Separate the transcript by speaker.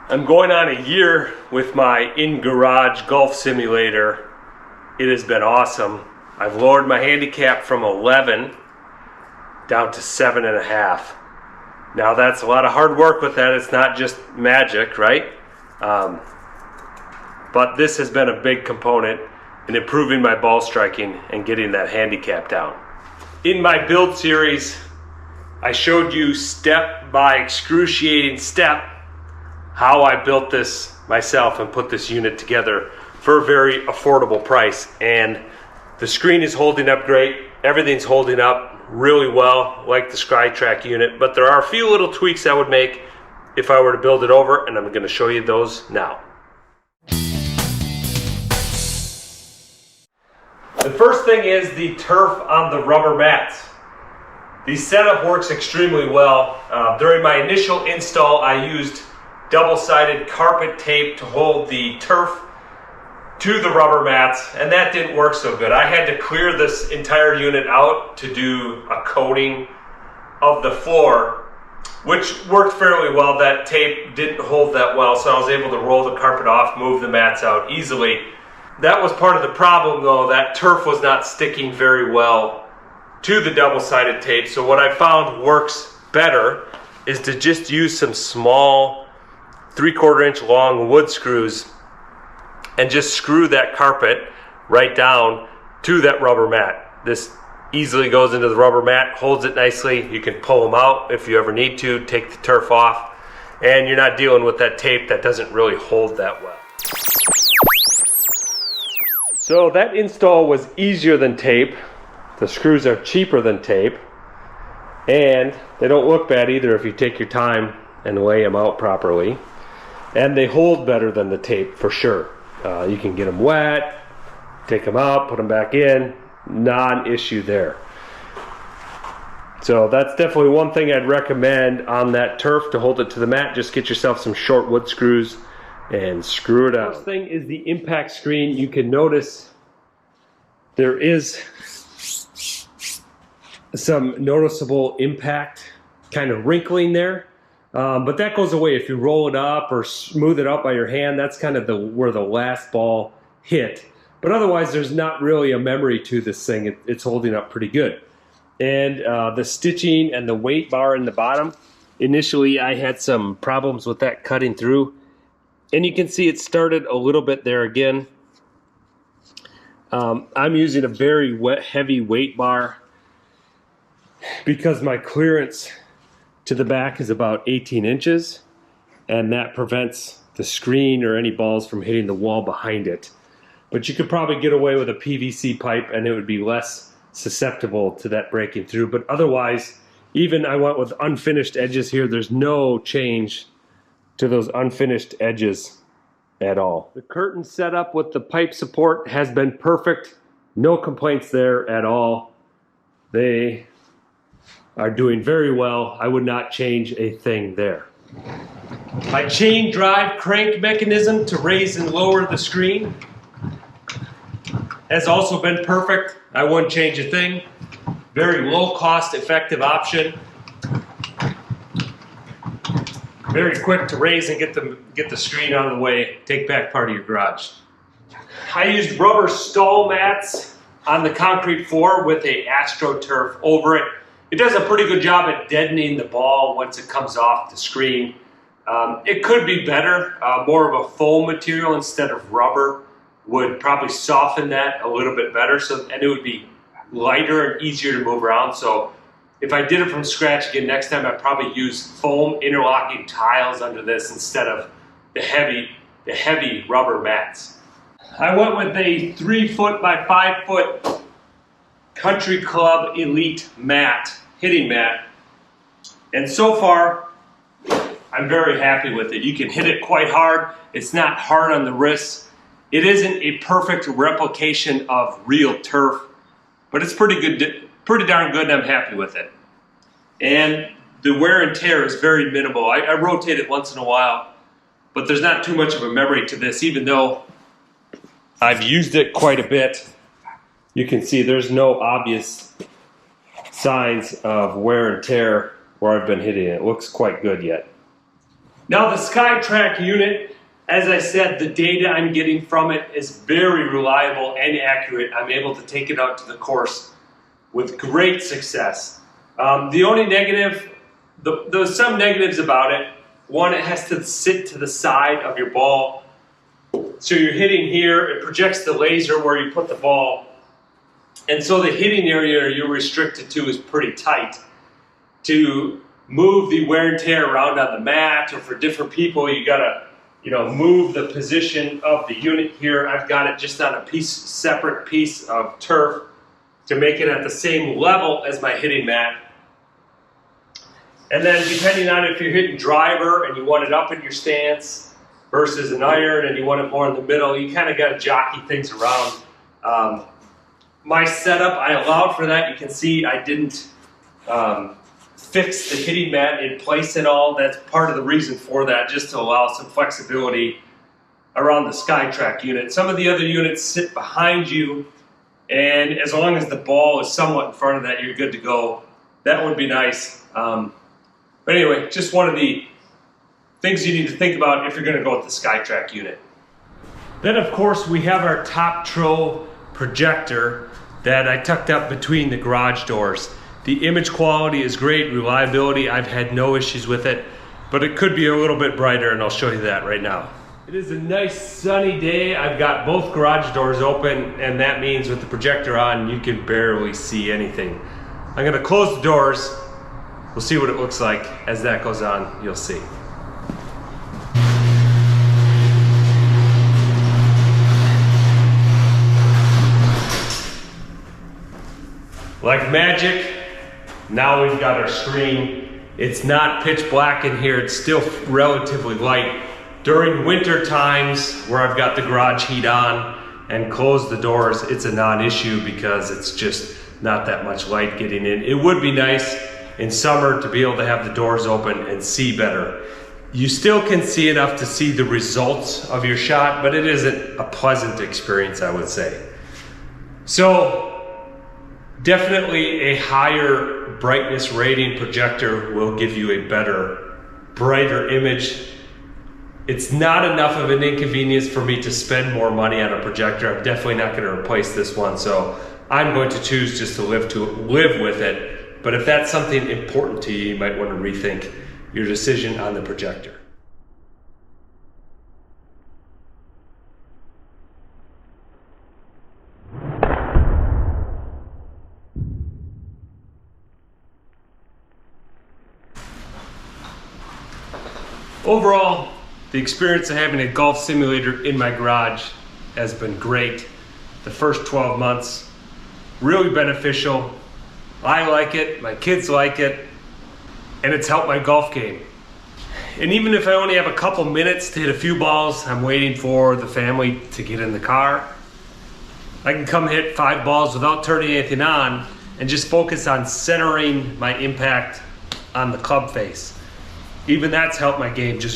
Speaker 1: I'm going on a year with my in-garage golf simulator. It has been awesome. I've lowered my handicap from 11 down to 7.5. Now that's a lot of hard work with that. It's not just magic, right? But this has been a big component in improving my ball striking and getting that handicap down. In my build series, I showed you step by excruciating step how I built this myself and put this unit together for a very affordable price. And the screen is holding up great. Everything's holding up really well, like the SkyTrak unit, but there are a few little tweaks I would make if I were to build it over, and I'm going to show you those now. The first thing is the turf on the rubber mats. The setup works extremely well. During my initial install, I used double-sided carpet tape to hold the turf to the rubber mats, and that didn't work so good. I had to clear this entire unit out to do a coating of the floor, which worked fairly well. That tape didn't hold that well, so I was able to roll the carpet off, move the mats out easily. That was part of the problem though, that turf was not sticking very well to the double-sided tape. So what I found works better is to just use some small 3/4 inch long wood screws and just screw that carpet right down to that rubber mat. This easily goes into the rubber mat, holds it nicely. You can pull them out if you ever need to, take the turf off, and you're not dealing with that tape that doesn't really hold that well. So that install was easier than tape. The screws are cheaper than tape, and they don't look bad either if you take your time and lay them out properly. And they hold better than the tape for sure. You can get them wet, take them out, put them back in, non-issue there. So that's definitely one thing I'd recommend on that turf to hold it to the mat. Just get yourself some short wood screws and screw it out. The first thing is the impact screen. You can notice there is some noticeable impact kind of wrinkling there. But that goes away if you roll it up or smooth it out by your hand. That's kind of where the last ball hit. But otherwise, there's not really a memory to this thing. It's holding up pretty good. And the stitching and the weight bar in the bottom, initially I had some problems with that cutting through. And you can see it started a little bit there again. I'm using a very heavy weight bar because my clearance to the back is about 18 inches, and that prevents the screen or any balls from hitting the wall behind it. But you could probably get away with a PVC pipe and it would be less susceptible to that breaking through. But otherwise, even I went with unfinished edges here. There's no change to those unfinished edges at all. The curtain setup with the pipe support has been perfect. No complaints there at all. They are doing very well. I would not change a thing there. My chain drive crank mechanism to raise and lower the screen has also been perfect. I wouldn't change a thing. Very low cost, effective option. Very quick to raise and get the screen out of the way. Take back part of your garage. I used rubber stall mats on the concrete floor with a AstroTurf over it. It does a pretty good job at deadening the ball once it comes off the screen. It could be better. More of a foam material instead of rubber would probably soften that a little bit better, and it would be lighter and easier to move around. So if I did it from scratch again next time, I'd probably use foam interlocking tiles under this instead of the heavy rubber mats. I went with a 3-foot by 5-foot Country Club Elite mat, hitting mat, and so far I'm very happy with it. You can hit it quite hard. It's not hard on the wrists. It isn't a perfect replication of real turf, but it's pretty darn good, and I'm happy with it. And the wear and tear is very minimal. I rotate it once in a while, but there's not too much of a memory to this, even though I've used it quite a bit. You can see there's no obvious signs of wear and tear where I've been hitting it. It looks quite good yet. Now the SkyTrak unit, as I said, the data I'm getting from it is very reliable and accurate. I'm able to take it out to the course with great success. The only negative, there's some negatives about it. One, it has to sit to the side of your ball. So you're hitting here, it projects the laser where you put the ball. And so the hitting area you're restricted to is pretty tight. To move the wear and tear around on the mat, or for different people, you gotta, move the position of the unit here. I've got it just on a separate piece of turf to make it at the same level as my hitting mat. And then depending on if you're hitting driver and you want it up in your stance versus an iron and you want it more in the middle, you kind of got to jockey things around. My setup, I allowed for that. You can see I didn't fix the hitting mat in place at all. That's part of the reason for that, just to allow some flexibility around the SkyTrak unit. Some of the other units sit behind you, and as long as the ball is somewhat in front of that, you're good to go. That would be nice. But anyway, just one of the things you need to think about if you're going to go with the SkyTrak unit. Then of course we have our top throw projector that I tucked up between the garage doors. The image quality is great, reliability, I've had no issues with it, but it could be a little bit brighter, and I'll show you that right now. It is a nice sunny day. I've got both garage doors open, and that means with the projector on, you can barely see anything. I'm gonna close the doors. We'll see what it looks like. As that goes on, you'll see. Like magic, now we've got our screen. It's not pitch black in here, it's still relatively light. During winter times where I've got the garage heat on and close the doors, it's a non-issue because it's just not that much light getting in. It would be nice in summer to be able to have the doors open and see better. You still can see enough to see the results of your shot, but it isn't a pleasant experience, I would say. So, definitely a higher brightness rating projector will give you a better, brighter image. It's not enough of an inconvenience for me to spend more money on a projector. I'm definitely not going to replace this one, so I'm going to choose just to live with it. But if that's something important to you, you might want to rethink your decision on the projector. Overall, the experience of having a golf simulator in my garage has been great. The first 12 months, really beneficial. I like it, my kids like it, and it's helped my golf game. And even if I only have a couple minutes to hit a few balls, I'm waiting for the family to get in the car, I can come hit 5 balls without turning anything on and just focus on centering my impact on the club face. Even that's helped my game just